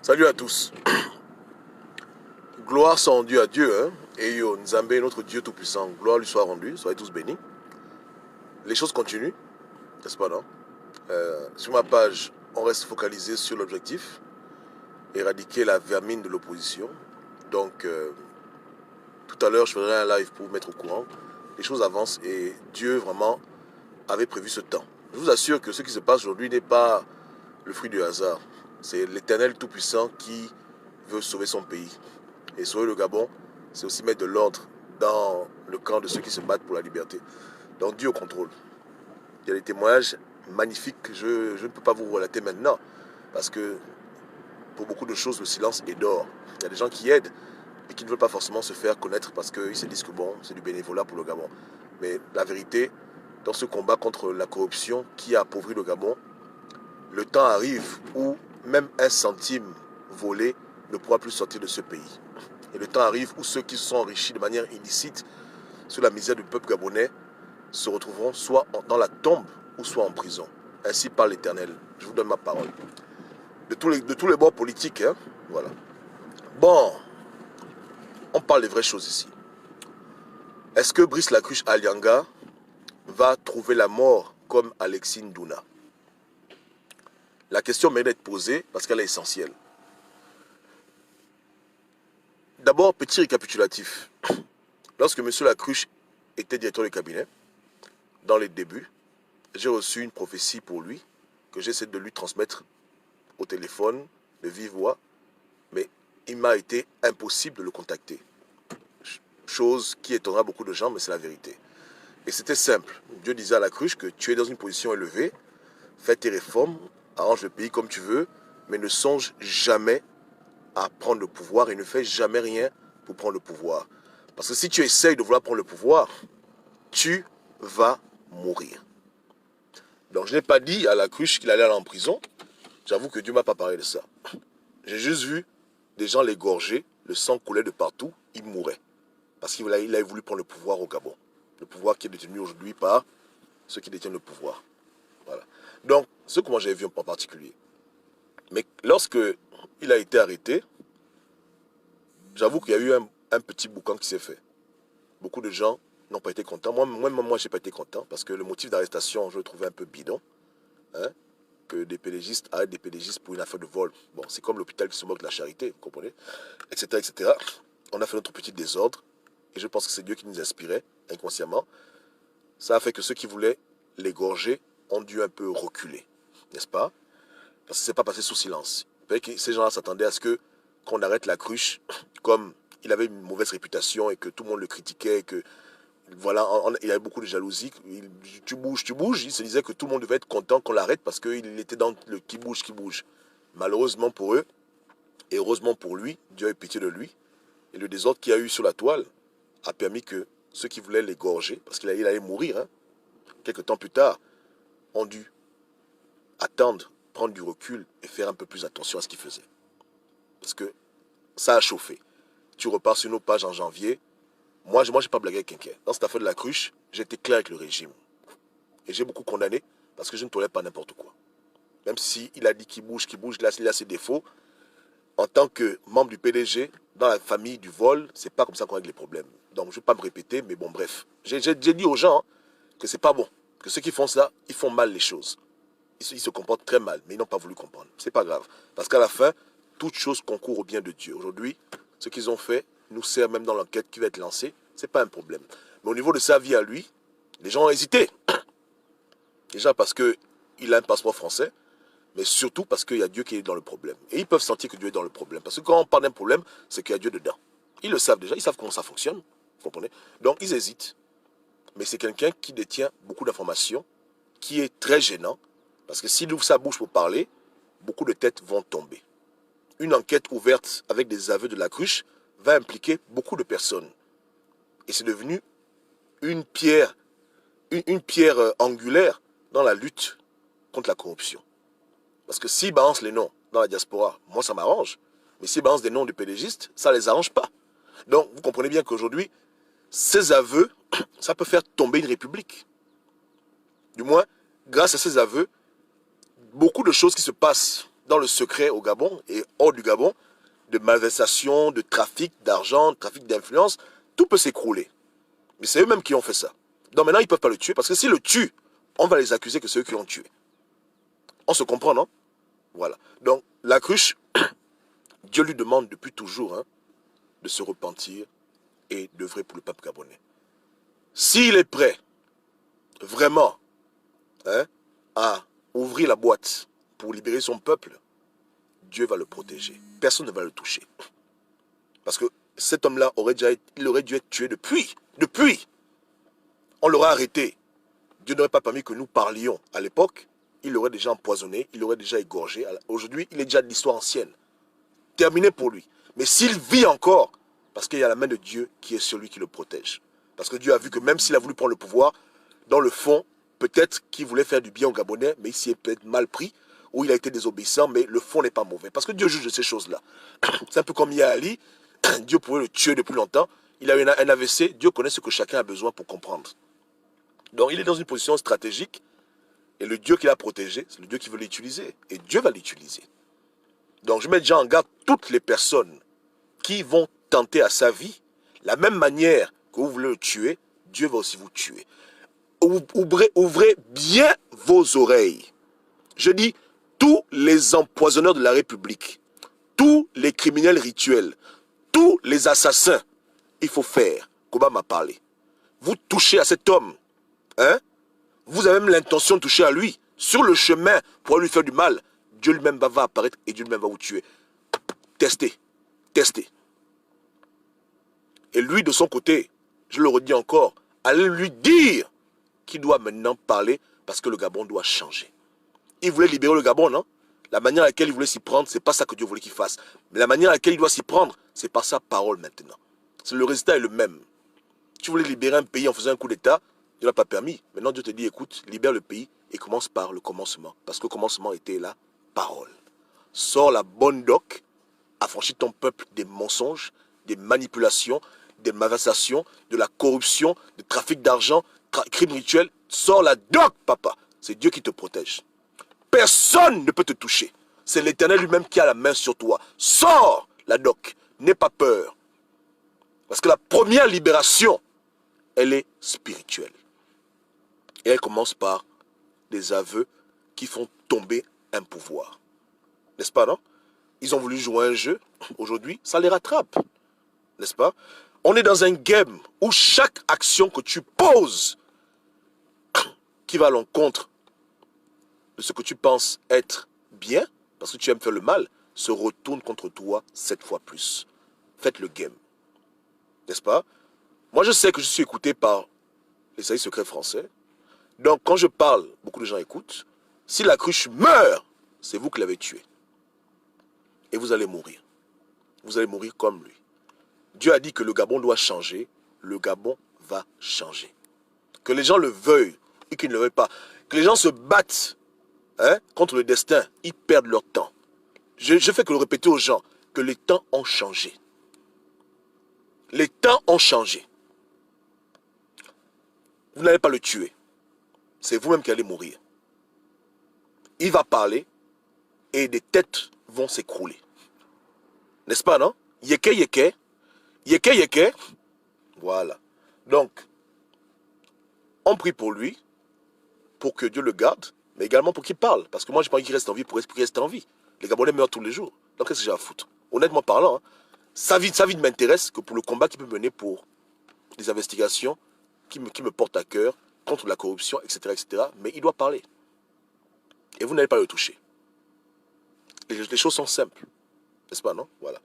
Salut à tous. Gloire soit rendue à Dieu, hein. Et yo, Nzambé, notre Dieu tout-puissant, gloire lui soit rendue, soyez tous bénis. Les choses continuent, n'est-ce pas, non? Sur ma page, on reste focalisé sur l'objectif, éradiquer la vermine de l'opposition. Donc, tout à l'heure, je ferai un live pour vous mettre au courant. Les choses avancent et Dieu, vraiment, avait prévu ce temps. Je vous assure que ce qui se passe aujourd'hui n'est pas le fruit du hasard. C'est l'Éternel tout-puissant qui veut sauver son pays. Et sauver le Gabon, c'est aussi mettre de l'ordre dans le camp de ceux qui se battent pour la liberté. Donc Dieu au contrôle. Il y a des témoignages magnifiques que je ne peux pas vous relater maintenant. Parce que pour beaucoup de choses, le silence est d'or. Il y a des gens qui aident et qui ne veulent pas forcément se faire connaître parce qu'ils se disent que bon, c'est du bénévolat pour le Gabon. Mais la vérité, dans ce combat contre la corruption qui a appauvri le Gabon, le temps arrive où même un centime volé ne pourra plus sortir de ce pays. Et le temps arrive où ceux qui se sont enrichis de manière illicite sur la misère du peuple gabonais se retrouveront soit dans la tombe ou soit en prison. Ainsi parle l'Éternel. Je vous donne ma parole. De tous les bords politiques, hein, voilà. Bon, on parle des vraies choses ici. Est-ce que Brice Lacruche Alianga va trouver la mort comme Alexis Ndouna? La question mérite d'être posée parce qu'elle est essentielle. D'abord, petit récapitulatif. Lorsque M. Lacruche était directeur de cabinet, dans les débuts, j'ai reçu une prophétie pour lui, que j'essaie de lui transmettre au téléphone, de vive voix, mais il m'a été impossible de le contacter. Chose qui étonnera beaucoup de gens, mais c'est la vérité. Et c'était simple. Dieu disait à Lacruche que tu es dans une position élevée, fais tes réformes, arrange le pays comme tu veux, mais ne songe jamais à prendre le pouvoir et ne fais jamais rien pour prendre le pouvoir. Parce que si tu essayes de vouloir prendre le pouvoir, tu vas mourir. Donc je n'ai pas dit à Lacruche qu'il allait aller en prison. J'avoue que Dieu ne m'a pas parlé de ça. J'ai juste vu des gens l'égorger, le sang coulait de partout, il mourait. Parce qu'il avait voulu prendre le pouvoir au Gabon. Le pouvoir qui est détenu aujourd'hui par ceux qui détiennent le pouvoir. Voilà. Donc, ce que moi j'ai vu en particulier. Mais lorsque il a été arrêté, j'avoue qu'il y a eu un petit boucan qui s'est fait. Beaucoup de gens n'ont pas été contents. Moi, je n'ai pas été content parce que le motif d'arrestation, je le trouvais un peu bidon. Hein, que des PDGistes arrêtent des PDGistes pour une affaire de vol. Bon, c'est comme l'hôpital qui se moque de la charité, vous comprenez, etc., etc. On a fait notre petit désordre et je pense que c'est Dieu qui nous inspirait inconsciemment. Ça a fait que ceux qui voulaient l'égorger ont dû un peu reculer, n'est-ce pas? Parce que ce n'est pas passé sous silence. Que ces gens-là s'attendaient à ce qu'on arrête Lacruche, comme il avait une mauvaise réputation et que tout le monde le critiquait, et que voilà, il y avait beaucoup de jalousie. Tu bouges. Il se disait que tout le monde devait être content qu'on l'arrête parce qu'il était dans le qui bouge. Malheureusement pour eux, et heureusement pour lui, Dieu a eu pitié de lui. Et le désordre qu'il y a eu sur la toile a permis que ceux qui voulaient l'égorger, parce qu'il allait mourir, hein, quelques temps plus tard, ont dû attendre, prendre du recul et faire un peu plus attention à ce qu'ils faisaient. Parce que ça a chauffé. Tu repars sur nos pages en janvier. Moi, je n'ai pas blagué avec quelqu'un. Dans cette affaire de Lacruche, j'étais clair avec le régime. Et j'ai beaucoup condamné parce que je ne tolère pas n'importe quoi. Même s'il a dit qu'il bouge, là, il a ses défauts. En tant que membre du PDG, dans la famille du vol, c'est pas comme ça qu'on règle les problèmes. Donc, je ne vais pas me répéter, mais bon, bref. J'ai dit aux gens que c'est pas bon. Que ceux qui font ça, ils font mal les choses. Ils se comportent très mal, mais ils n'ont pas voulu comprendre. C'est pas grave. Parce qu'à la fin, toute chose concourt au bien de Dieu. Aujourd'hui, ce qu'ils ont fait nous sert même dans l'enquête qui va être lancée. Ce n'est pas un problème. Mais au niveau de sa vie à lui, les gens ont hésité. Déjà parce qu'il a un passeport français, mais surtout parce qu'il y a Dieu qui est dans le problème. Et ils peuvent sentir que Dieu est dans le problème. Parce que quand on parle d'un problème, c'est qu'il y a Dieu dedans. Ils le savent déjà, ils savent comment ça fonctionne. Vous comprenez? Donc ils hésitent. Mais c'est quelqu'un qui détient beaucoup d'informations, qui est très gênant. Parce que s'il ouvre sa bouche pour parler, beaucoup de têtes vont tomber. Une enquête ouverte avec des aveux de Lacruche va impliquer beaucoup de personnes. Et c'est devenu une pierre angulaire dans la lutte contre la corruption. Parce que s'ils balancent les noms dans la diaspora, moi ça m'arrange. Mais s'ils balancent des noms de PDGistes, ça ne les arrange pas. Donc vous comprenez bien qu'aujourd'hui, ces aveux, ça peut faire tomber une république. Du moins, grâce à ces aveux, beaucoup de choses qui se passent dans le secret au Gabon et hors du Gabon, de malversation, de trafic d'argent, de trafic d'influence, tout peut s'écrouler. Mais c'est eux-mêmes qui ont fait ça. Donc maintenant, ils ne peuvent pas le tuer, parce que s'ils le tuent, on va les accuser que c'est eux qui l'ont tué. On se comprend, non? Voilà. Donc, la cruche, Dieu lui demande depuis toujours hein, de se repentir et d'œuvrer pour le peuple gabonais. S'il est prêt, vraiment, hein, à ouvrir la boîte pour libérer son peuple, Dieu va le protéger. Personne ne va le toucher. Parce que cet homme-là aurait dû être tué depuis. Depuis. On l'aurait arrêté. Dieu n'aurait pas permis que nous parlions. À l'époque, il l'aurait déjà empoisonné, il l'aurait déjà égorgé. Aujourd'hui, il est déjà de l'histoire ancienne. Terminé pour lui. Mais s'il vit encore, parce qu'il y a la main de Dieu qui est sur lui qui le protège. Parce que Dieu a vu que même s'il a voulu prendre le pouvoir, dans le fond, peut-être qu'il voulait faire du bien aux Gabonais, mais il s'y est peut-être mal pris, ou il a été désobéissant, mais le fond n'est pas mauvais. Parce que Dieu juge de ces choses-là. C'est un peu comme Yahya Ali, Dieu pouvait le tuer depuis longtemps. Il a eu un AVC, Dieu connaît ce que chacun a besoin pour comprendre. Donc il est dans une position stratégique, et le Dieu qu'il a protégé, c'est le Dieu qui veut l'utiliser. Et Dieu va l'utiliser. Donc je mets déjà en garde toutes les personnes qui vont tenter à sa vie, la même manière que vous voulez le tuer, Dieu va aussi vous tuer. Ouvrez bien vos oreilles. Je dis, tous les empoisonneurs de la République, tous les criminels rituels, tous les assassins, il faut faire, Koba m'a parlé. Vous touchez à cet homme, hein? Vous avez même l'intention de toucher à lui, sur le chemin pour lui faire du mal, Dieu lui-même va apparaître et Dieu lui-même va vous tuer. Testez, testez. Et lui, de son côté, je le redis encore, allez lui dire qu'il doit maintenant parler parce que le Gabon doit changer. Il voulait libérer le Gabon, non? La manière à laquelle il voulait s'y prendre, c'est pas ça que Dieu voulait qu'il fasse. Mais la manière à laquelle il doit s'y prendre, c'est par sa parole maintenant. Le résultat est le même. Tu voulais libérer un pays en faisant un coup d'État, Dieu n'a pas permis. Maintenant, Dieu te dit, écoute, libère le pays et commence par le commencement. Parce que le commencement était la parole. Sors la bonne doc, affranchis ton peuple des mensonges, des manipulations, des malversations, de la corruption, du trafic d'argent, crime rituel. Sors la doc, papa. C'est Dieu qui te protège. Personne ne peut te toucher. C'est l'Éternel lui-même qui a la main sur toi. Sors la doc. N'aie pas peur. Parce que la première libération, elle est spirituelle. Et elle commence par des aveux qui font tomber un pouvoir. N'est-ce pas, non? Ils ont voulu jouer un jeu. Aujourd'hui, ça les rattrape. N'est-ce pas? On est dans un game où chaque action que tu poses qui va à l'encontre de ce que tu penses être bien, parce que tu aimes faire le mal, se retourne contre toi 7 fois plus. Faites le game. N'est-ce pas? Moi, je sais que je suis écouté par les services secrets français. Donc, quand je parle, beaucoup de gens écoutent. Si la cruche meurt, c'est vous qui l'avez tué. Et vous allez mourir. Vous allez mourir comme lui. Dieu a dit que le Gabon doit changer. Le Gabon va changer. Que les gens le veuillent et qu'ils ne le veuillent pas. Que les gens se battent contre le destin. Ils perdent leur temps. Je fais que le répéter aux gens que les temps ont changé. Les temps ont changé. Vous n'allez pas le tuer. C'est vous-même qui allez mourir. Il va parler et des têtes vont s'écrouler. N'est-ce pas, non? Yeke, yeke. Yeke, yeke. Voilà. Donc, on prie pour lui, pour que Dieu le garde, mais également pour qu'il parle. Parce que moi, je pas envie qu'il reste en vie pour qu'il reste en vie. Les Gabonais meurent tous les jours. Donc, qu'est-ce que j'ai à foutre? Honnêtement parlant, hein, sa vie ne m'intéresse que pour le combat qu'il peut mener pour des investigations qui me portent à cœur contre la corruption, etc., etc. Mais il doit parler. Et vous n'allez pas le toucher. Les choses sont simples. N'est-ce pas, non? Voilà.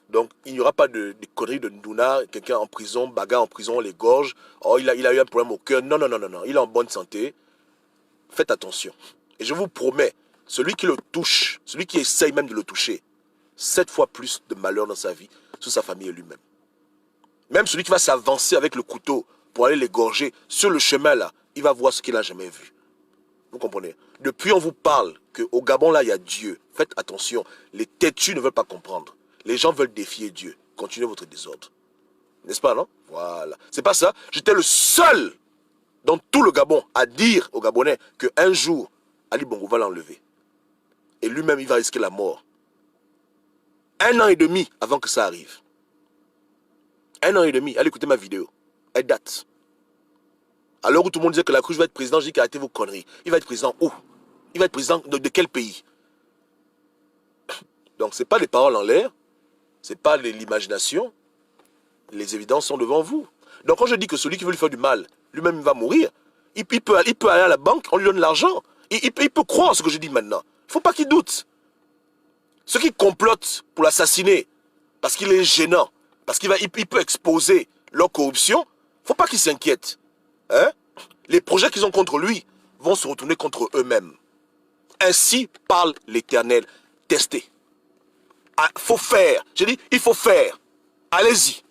Donc, il n'y aura pas de conneries de Ndouna, quelqu'un en prison, bagarre en prison, on l'égorge. Oh, il a eu un problème au cœur. Non, non, non, non, non. Il est en bonne santé. Faites attention. Et je vous promets, celui qui le touche, celui qui essaye même de le toucher, 7 fois plus de malheur dans sa vie, sur sa famille et lui-même. Même celui qui va s'avancer avec le couteau pour aller l'égorger, sur le chemin là, il va voir ce qu'il n'a jamais vu. Vous comprenez? Depuis, on vous parle qu'au Gabon, là, il y a Dieu. Faites attention. Les têtus ne veulent pas comprendre. Les gens veulent défier Dieu. Continuez votre désordre. N'est-ce pas, non? Voilà. C'est pas ça. J'étais le seul dans tout le Gabon à dire aux Gabonais qu'un jour, Ali Bongo va l'enlever. Et lui-même, il va risquer la mort. 1 an et demi avant que ça arrive. 1 an et demi. Allez écouter ma vidéo. Elle date. À l'heure où tout le monde disait que la Cruche va être président, je dis qu'arrêtez vos conneries. Il va être président où? Il va être président de quel pays? Donc, ce n'est pas des paroles en l'air. Ce n'est pas l'imagination. Les évidences sont devant vous. Donc, quand je dis que celui qui veut lui faire du mal, lui-même va mourir, il peut aller à la banque, on lui donne l'argent. Il peut croire ce que je dis maintenant. Il ne faut pas qu'il doute. Ceux qui complotent pour l'assassiner, parce qu'il est gênant, parce qu'il peut exposer leur corruption, il ne faut pas qu'ils s'inquiètent. Hein? Les projets qu'ils ont contre lui vont se retourner contre eux-mêmes. Ainsi parle l'Éternel. Testez. Il faut faire. J'ai dit, il faut faire. Allez-y.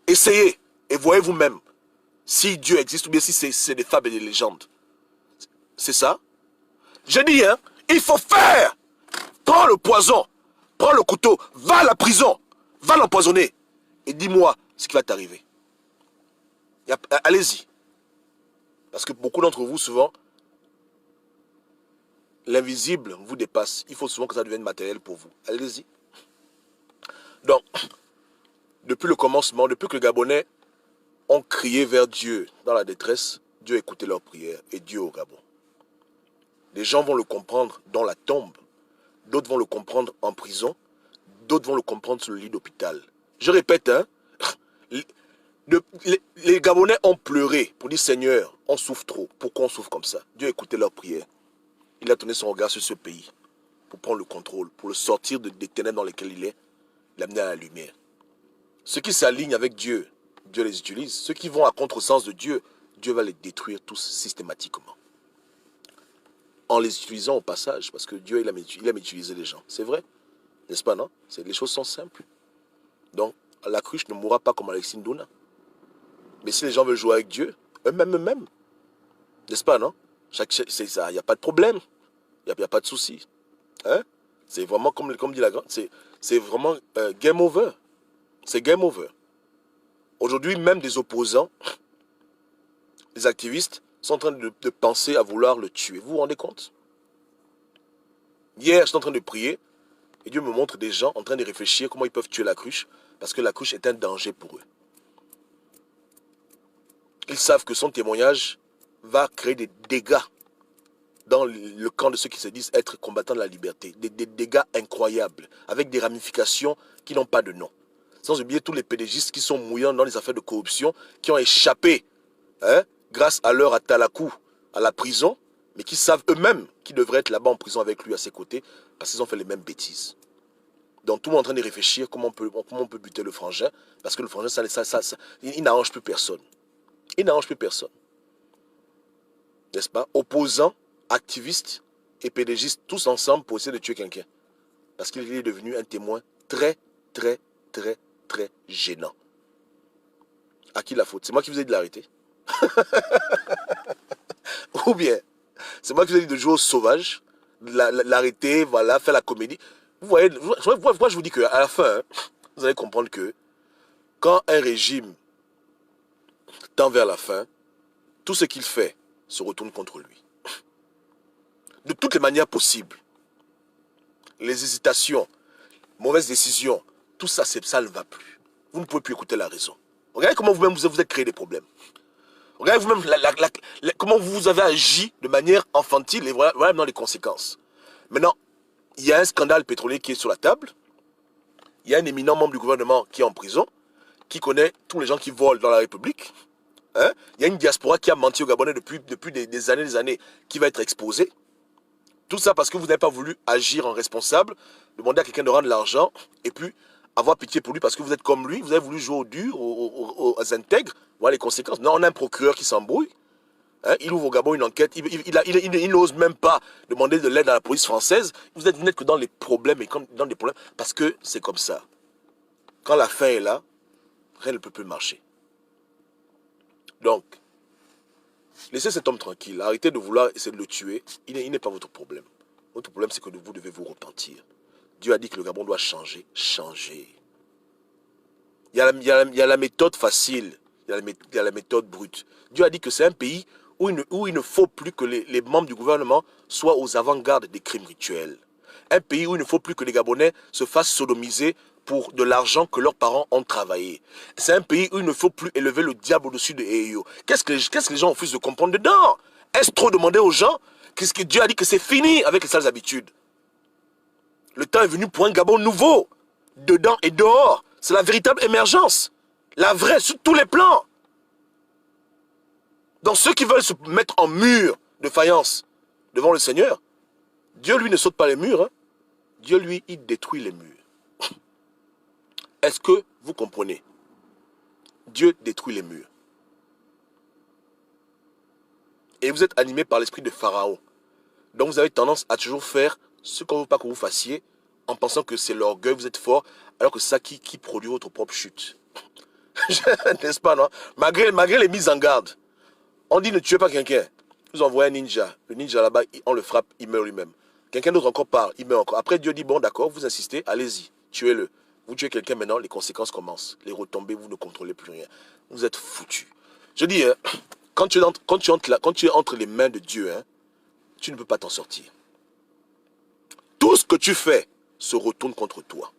Essayez. Et voyez vous-même si Dieu existe ou bien si c'est des fables et des légendes. C'est ça? J'ai dit, hein, il faut faire. Prends le poison. Prends le couteau. Va à la prison. Va l'empoisonner. Et dis-moi ce qui va t'arriver. Allez-y. Parce que beaucoup d'entre vous, souvent, l'invisible vous dépasse. Il faut souvent que ça devienne matériel pour vous. Allez-y. Donc, depuis le commencement, depuis que les Gabonais ont crié vers Dieu dans la détresse, Dieu a écouté leurs prières et Dieu au Gabon. Les gens vont le comprendre dans la tombe. D'autres vont le comprendre en prison. D'autres vont le comprendre sur le lit d'hôpital. Je répète, hein, les Gabonais ont pleuré pour dire Seigneur, on souffre trop. Pourquoi on souffre comme ça? Dieu a écouté leurs prières. Il a tourné son regard sur ce pays pour prendre le contrôle, pour le sortir des ténèbres dans lesquelles il est, l'amener à la lumière. Ceux qui s'alignent avec Dieu, Dieu les utilise. Ceux qui vont à contresens de Dieu, Dieu va les détruire tous systématiquement. En les utilisant au passage, parce que Dieu il aime utiliser les gens. C'est vrai, n'est-ce pas, non? Les choses sont simples. Donc, la cruche ne mourra pas comme Alexis Ndouna. Mais si les gens veulent jouer avec Dieu, eux-mêmes, n'est-ce pas, non? Il n'y a pas de problème. Il n'y a pas de souci. Hein? C'est vraiment, comme dit la grande, c'est vraiment game over. C'est game over. Aujourd'hui, même des opposants, des activistes, sont en train de penser à vouloir le tuer. Vous vous rendez compte? Hier, j'étais en train de prier, et Dieu me montre des gens en train de réfléchir comment ils peuvent tuer la cruche, parce que la cruche est un danger pour eux. Ils savent que son témoignage va créer des dégâts dans le camp de ceux qui se disent être combattants de la liberté. Des dégâts incroyables, avec des ramifications qui n'ont pas de nom. Sans oublier tous les pédégistes qui sont mouillants dans les affaires de corruption, qui ont échappé, hein, grâce à leur Atalakou à la prison, mais qui savent eux-mêmes qu'ils devraient être là-bas en prison avec lui à ses côtés, parce qu'ils ont fait les mêmes bêtises. Donc tout le monde est en train de réfléchir comment on peut buter le frangin, parce que le frangin, il n'arrange plus personne. Il n'arrange plus personne. N'est-ce pas? Opposants, activistes et pédégistes, tous ensemble pour essayer de tuer quelqu'un. Parce qu'il est devenu un témoin très, très, très, très gênant. À qui la faute? C'est moi qui vous ai dit de l'arrêter. Ou bien, c'est moi qui vous ai dit de jouer au sauvage, l'arrêter, voilà, faire la comédie. Vous voyez, moi je vous dis qu'à la fin, hein, vous allez comprendre que quand un régime tend vers la fin, tout ce qu'il fait se retourne contre lui. De toutes les manières possibles. Les hésitations, mauvaises décisions, tout ça, ça ne va plus. Vous ne pouvez plus écouter la raison. Regardez comment vous-même vous êtes créé des problèmes. Regardez vous-même comment vous avez agi de manière infantile et voilà maintenant les conséquences. Maintenant, il y a un scandale pétrolier qui est sur la table. Il y a un éminent membre du gouvernement qui est en prison, qui connaît tous les gens qui volent dans la République. Hein? Il y a une diaspora qui a menti au Gabonais depuis des années, qui va être exposée. Tout ça parce que vous n'avez pas voulu agir en responsable, demander à quelqu'un de rendre l'argent, et puis avoir pitié pour lui parce que vous êtes comme lui, vous avez voulu jouer au dur, aux intègres, voilà les conséquences. Non, on a un procureur qui s'embrouille, hein? Il ouvre au Gabon une enquête, il n'ose même pas demander de l'aide à la police française. Vous n'êtes que dans les problèmes, et dans des problèmes, parce que c'est comme ça. Quand la fin est là, rien ne peut plus marcher. Donc, laissez cet homme tranquille, arrêtez de vouloir essayer de le tuer, il n'est pas votre problème. Votre problème, c'est que vous devez vous repentir. Dieu a dit que le Gabon doit changer. Changer. Il y a la méthode facile, il y a la méthode brute. Dieu a dit que c'est un pays où il ne faut plus que les membres du gouvernement soient aux avant-gardes des crimes rituels. Un pays où il ne faut plus que les Gabonais se fassent sodomiser pour de l'argent que leurs parents ont travaillé. C'est un pays où il ne faut plus élever le diable au-dessus de EIO. Qu'est-ce que les gens refusent de comprendre dedans? Est-ce trop demander aux gens? Qu'est-ce que Dieu a dit que c'est fini avec les sales habitudes? Le temps est venu pour un Gabon nouveau, dedans et dehors. C'est la véritable émergence. La vraie, sur tous les plans. Donc ceux qui veulent se mettre en mur de faïence devant le Seigneur, Dieu, lui, ne saute pas les murs. Hein. Dieu, lui, il détruit les murs. Est-ce que vous comprenez? Dieu détruit les murs. Et vous êtes animé par l'esprit de Pharaon. Donc vous avez tendance à toujours faire ce qu'on ne veut pas que vous fassiez en pensant que c'est l'orgueil, vous êtes fort, alors que c'est ça qui produit votre propre chute. N'est-ce pas, non? Malgré les mises en garde. On dit ne tuez pas quelqu'un. Vous envoyez un ninja. Le ninja là-bas, on le frappe, il meurt lui-même. Quelqu'un d'autre encore parle, il meurt encore. Après Dieu dit, bon d'accord, vous insistez, allez-y, tuez-le. Vous tuez quelqu'un maintenant, les conséquences commencent. Les retombées, vous ne contrôlez plus rien. Vous êtes foutus. Je dis, hein, quand tu es entre les mains de Dieu, hein, tu ne peux pas t'en sortir. Tout ce que tu fais se retourne contre toi.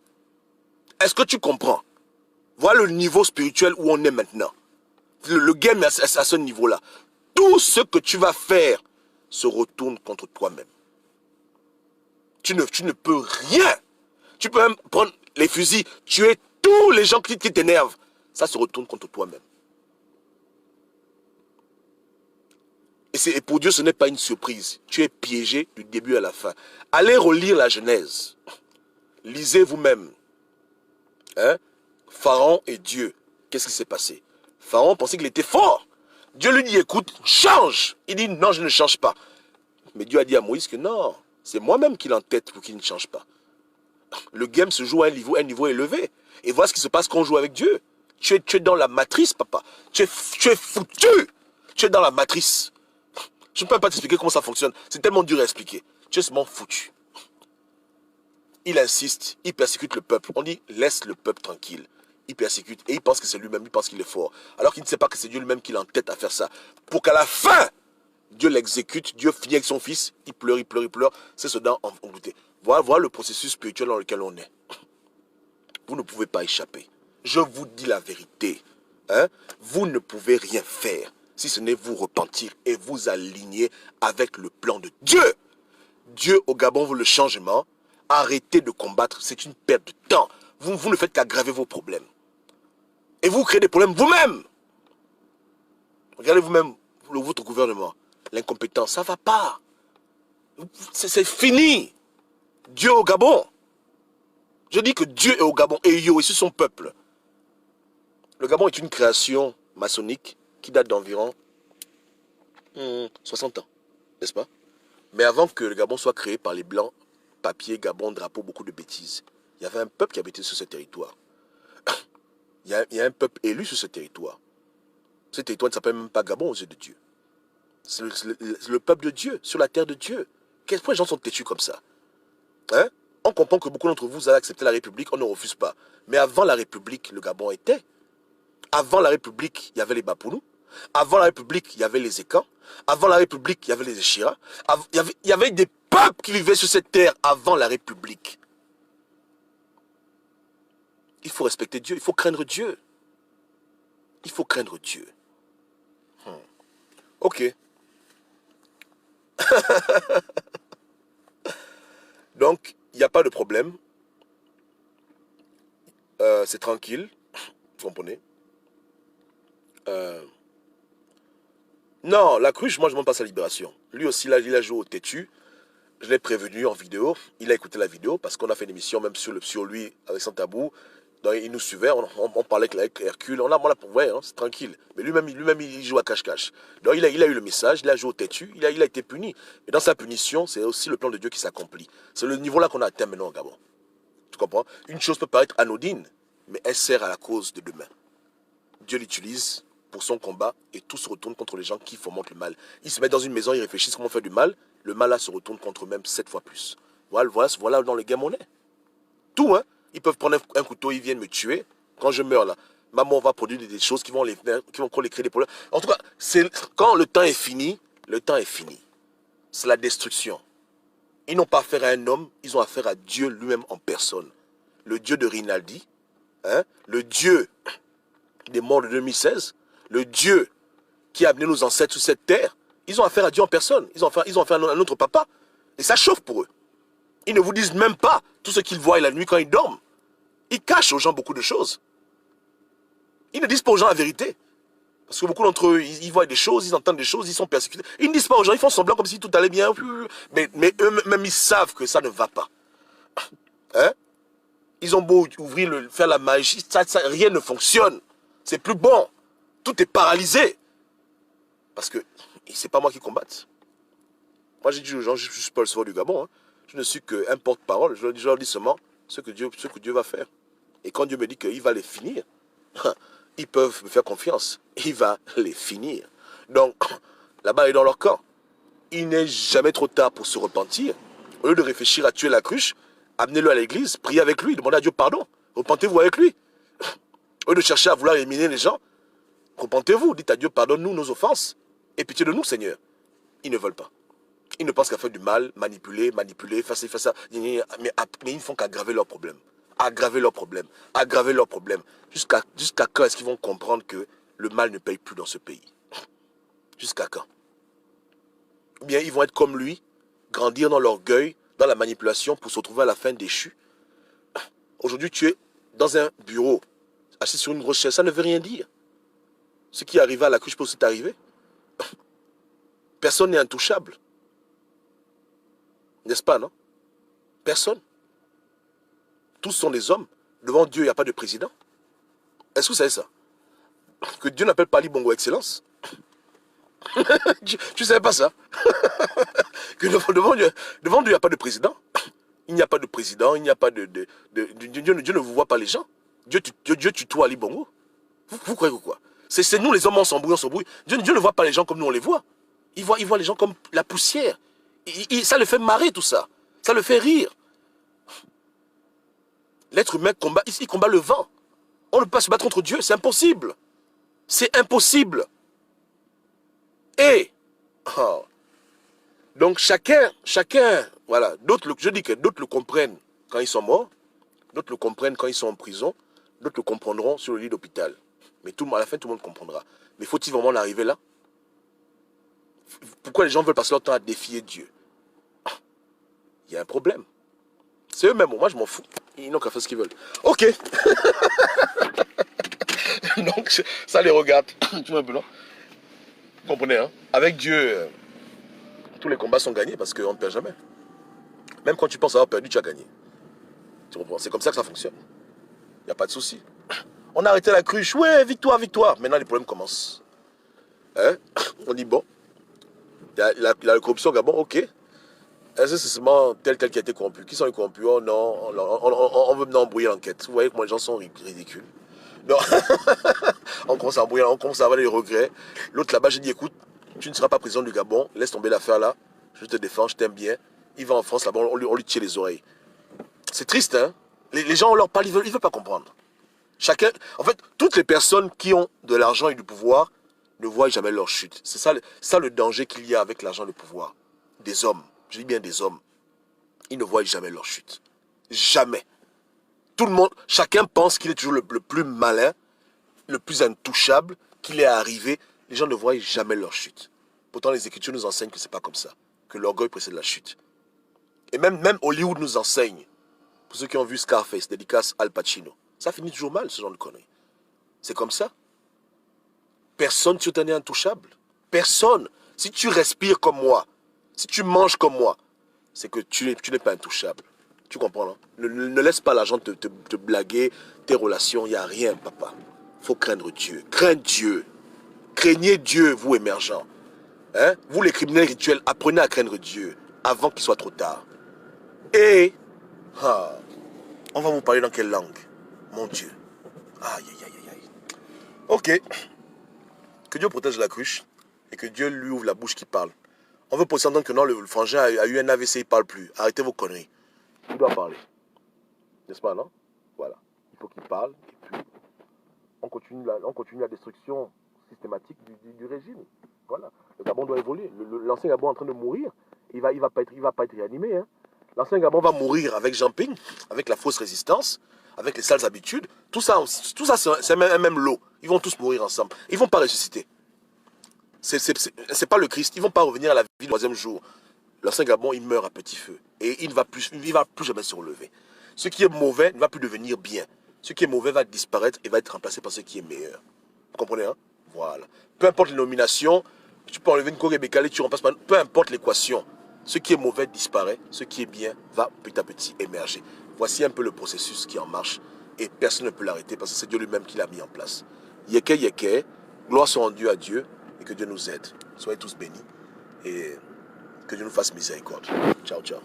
Est-ce que tu comprends? Voilà le niveau spirituel où on est maintenant. Le game est à ce niveau-là. Tout ce que tu vas faire se retourne contre toi-même. Tu ne peux rien. Tu peux même prendre les fusils, tuer tous les gens qui t'énervent. Ça se retourne contre toi-même. Et pour Dieu, ce n'est pas une surprise. Tu es piégé du début à la fin. Allez relire la Genèse. Lisez vous-même. Hein? Pharaon et Dieu. Qu'est-ce qui s'est passé? Pharaon pensait qu'il était fort. Dieu lui dit, écoute, change. Il dit, non, je ne change pas. Mais Dieu a dit à Moïse que non, c'est moi-même qui l'entête pour qu'il ne change pas. Le game se joue à un niveau élevé. Et voilà ce qui se passe quand on joue avec Dieu. Tu es dans la matrice, papa. Tu es foutu. Tu es dans la matrice. Je ne peux pas t'expliquer comment ça fonctionne. C'est tellement dur à expliquer. Tu es seulement foutu. Il insiste, il persécute le peuple. On dit, laisse le peuple tranquille. Il persécute et il pense que c'est lui-même, il pense qu'il est fort. Alors qu'il ne sait pas que c'est Dieu lui-même qui l'entête à faire ça. Pour qu'à la fin, Dieu l'exécute, Dieu finit avec son fils, il pleure, il pleure, il pleure. C'est ce dent englouté. Voilà le processus spirituel dans lequel on est. Vous ne pouvez pas échapper. Je vous dis la vérité. Hein? Vous ne pouvez rien faire si ce n'est vous repentir et vous aligner avec le plan de Dieu. Dieu au Gabon veut le changement. Arrêtez de combattre, c'est une perte de temps. Vous ne faites qu'aggraver vos problèmes. Et vous créez des problèmes vous-même. Regardez vous-même votre gouvernement. L'incompétence, ça ne va pas. C'est fini. Dieu au Gabon. Je dis que Dieu est au Gabon et Yo, et c'est son peuple. Le Gabon est une création maçonnique qui date d'environ 60 ans, n'est-ce pas? Mais avant que le Gabon soit créé par les Blancs, papier, Gabon, drapeau, beaucoup de bêtises, il y avait un peuple qui habitait sur ce territoire. Il y a un peuple élu sur ce territoire. Ce territoire ne s'appelle même pas Gabon aux yeux de Dieu. C'est le peuple de Dieu, sur la terre de Dieu. Quel point les gens sont têtus comme ça? Hein? On comprend que beaucoup d'entre vous allez accepter la République, on ne refuse pas. Mais avant la République, le Gabon était. Avant la République, il y avait les Bapoulous. Avant la République, il y avait les Écans. Avant la République, il y avait les Échira. Il y avait des peuples qui vivaient sur cette terre avant la République. Il faut respecter Dieu, il faut craindre Dieu. Il faut craindre Dieu. Ok. Donc, il n'y a pas de problème. C'est tranquille. Vous comprenez? Non, la cruche, moi je ne demande pas sa libération. Lui aussi, là, il a joué au têtu. Je l'ai prévenu en vidéo. Il a écouté la vidéo parce qu'on a fait une émission même sur lui avec Sans Tabou. Donc, il nous suivait, on parlait avec Hercule. Ouais, hein, c'est tranquille. Mais lui-même, il joue à cache-cache. Donc il a eu le message, il a joué au têtu, il a été puni. Et dans sa punition, c'est aussi le plan de Dieu qui s'accomplit. C'est le niveau là qu'on a atteint maintenant au Gabon. Tu comprends? Une chose peut paraître anodine, mais elle sert à la cause de demain. Dieu l'utilise pour son combat et tout se retourne contre les gens qui fomentent le mal. Ils se mettent dans une maison, ils réfléchissent comment faire du mal. Le mal là se retourne contre eux-mêmes 7 fois plus. Voilà dans le game on est. Tout, hein. Ils peuvent prendre un couteau, ils viennent me tuer. Quand je meurs là, maman va produire des choses qui vont encore les créer des problèmes. En tout cas, quand le temps est fini, le temps est fini. C'est la destruction. Ils n'ont pas affaire à un homme, ils ont affaire à Dieu lui-même en personne. Le Dieu de Rinaldi, hein, le Dieu des morts de 2016, le Dieu qui a amené nos ancêtres sur cette terre, ils ont affaire à Dieu en personne. Ils ont affaire à notre papa. Et ça chauffe pour eux. Ils ne vous disent même pas tout ce qu'ils voient la nuit quand ils dorment. Ils cachent aux gens beaucoup de choses. Ils ne disent pas aux gens la vérité. Parce que beaucoup d'entre eux, ils voient des choses, ils entendent des choses, ils sont persécutés. Ils ne disent pas aux gens, ils font semblant comme si tout allait bien. Mais eux-mêmes, ils savent que ça ne va pas. Hein? Ils ont beau faire la magie, rien ne fonctionne. C'est plus bon. Tout est paralysé. Parce que c'est pas moi qui combatte. Moi, j'ai dit aux gens, je ne suis pas le sauveur du Gabon. Hein. Je ne suis qu'un porte-parole. Je leur dis seulement ce que Dieu va faire. Et quand Dieu me dit qu'il va les finir, ils peuvent me faire confiance. Il va les finir. Donc, la balle est dans leur camp. Il n'est jamais trop tard pour se repentir. Au lieu de réfléchir à tuer la cruche, amenez-le à l'église, priez avec lui, demandez à Dieu pardon. Repentez-vous avec lui. Au lieu de chercher à vouloir éliminer les gens, repentez-vous. Dites à Dieu, pardonne-nous nos offenses. Et pitié de nous, Seigneur. Ils ne veulent pas. Ils ne pensent qu'à faire du mal, manipuler, faire ça. Mais ils ne font qu'aggraver leurs problèmes. Aggraver leurs problèmes. Aggraver leurs problèmes. Jusqu'à quand est-ce qu'ils vont comprendre que le mal ne paye plus dans ce pays? Jusqu'à quand? Ou bien ils vont être comme lui, grandir dans l'orgueil, dans la manipulation pour se retrouver à la fin déchu. Aujourd'hui, tu es dans un bureau, assis sur une grosse chaise, ça ne veut rien dire. Ce qui est arrivé à la cruche peut aussi t'arriver. Personne n'est intouchable. N'est-ce pas, non? Personne. Tous sont des hommes. Devant Dieu, il n'y a pas de président. Est-ce que vous savez ça? Que Dieu n'appelle pas Ali Bongo Excellence. Tu ne savais pas ça? Que devant Dieu, il n'y a pas de président. Il n'y a pas de président, il n'y a pas Dieu ne vous voit pas les gens. Dieu tutoie Ali Bongo. Vous croyez quoi? C'est nous les hommes, on s'embrouille. Dieu ne voit pas les gens comme nous on les voit. Il voit les gens comme la poussière. Ça le fait marrer tout ça. Ça le fait rire. L'être humain il combat le vent. On ne peut pas se battre contre Dieu, c'est impossible. C'est impossible. Et, donc chacun, voilà, je dis que d'autres le comprennent quand ils sont morts, d'autres le comprennent quand ils sont en prison, d'autres le comprendront sur le lit d'hôpital. Mais à la fin, tout le monde comprendra. Mais faut-il vraiment en arriver là? Pourquoi les gens veulent passer leur temps à défier Dieu? Il y a un problème. C'est eux-mêmes, moi je m'en fous. Ils n'ont qu'à faire ce qu'ils veulent. Ok. Donc, ça les regarde. Tu vois un peu, non? Vous comprenez, hein? Avec Dieu, tous les combats sont gagnés parce qu'on ne perd jamais. Même quand tu penses avoir perdu, tu as gagné. Tu comprends? C'est comme ça que ça fonctionne. Il n'y a pas de souci. On a arrêté la cruche. Ouais, victoire, victoire. Maintenant, les problèmes commencent. Hein? On dit, bon, il y a la corruption au Gabon, ok. Est-ce que c'est seulement tel qui a été corrompu? Qui sont les corrompus? Oh non, on veut maintenant embrouiller l'enquête. Vous voyez comment les gens sont ridicules. Non. On commence à embrouiller, on commence à avoir des regrets. L'autre là-bas, j'ai dit, écoute, tu ne seras pas président du Gabon, laisse tomber l'affaire là. Je te défends, je t'aime bien. Il va en France là-bas, on lui tire les oreilles. C'est triste, hein? Les gens, on leur parle, ils veulent pas comprendre. Chacun, en fait, toutes les personnes qui ont de l'argent et du pouvoir ne voient jamais leur chute. C'est ça le danger qu'il y a avec l'argent et le pouvoir. Des hommes, je dis bien des hommes, ils ne voient jamais leur chute. Jamais. Tout le monde, chacun pense qu'il est toujours le plus malin, le plus intouchable, qu'il est arrivé. Les gens ne voient jamais leur chute. Pourtant, les Écritures nous enseignent que c'est pas comme ça, que l'orgueil précède la chute. Et même Hollywood nous enseigne, pour ceux qui ont vu Scarface, dédicace Al Pacino, ça finit toujours mal, ce genre de conneries. C'est comme ça. Personne sur terre n'est intouchable. Personne. Si tu respires comme moi, si tu manges comme moi, c'est que tu n'es pas intouchable. Tu comprends, non? Ne laisse pas l'argent te blaguer, tes relations, il n'y a rien, papa. Il faut craindre Dieu. Crains Dieu. Craignez Dieu, vous émergents. Hein? Vous les criminels rituels, apprenez à craindre Dieu avant qu'il soit trop tard. Et on va vous parler dans quelle langue? Mon Dieu. Aïe, aïe, aïe, aïe. Ok. Que Dieu protège la cruche et que Dieu lui ouvre la bouche qui parle. On veut pour entendre que non, le frangin a eu un AVC, il ne parle plus. Arrêtez vos conneries. Il doit parler. N'est-ce pas, non? Voilà. Il faut qu'il parle. Et puis, on continue la destruction systématique du régime. Voilà. Le Gabon doit évoluer. L'ancien Gabon est en train de mourir. Il va pas être réanimé. Hein. L'ancien Gabon va mourir avec Jean-Ping, avec la fausse résistance, avec les sales habitudes. Tout ça c'est un même lot. Ils vont tous mourir ensemble. Ils ne vont pas ressusciter. C'est pas le Christ. Ils ne vont pas revenir à la vie le troisième jour. L'ancien Gabon, il meurt à petit feu. Et il ne va plus jamais se relever. Ce qui est mauvais ne va plus devenir bien. Ce qui est mauvais va disparaître et va être remplacé par ce qui est meilleur. Vous comprenez, hein? Voilà. Peu importe les nominations, tu peux enlever une Corée Bécalé, tu remplaces par... Peu importe l'équation. Ce qui est mauvais disparaît, ce qui est bien va petit à petit émerger. Voici un peu le processus qui est en marche et personne ne peut l'arrêter parce que c'est Dieu lui-même qui l'a mis en place. Yeke yeke, gloire soit rendue à Dieu et que Dieu nous aide. Soyez tous bénis et que Dieu nous fasse miséricorde. Ciao, ciao.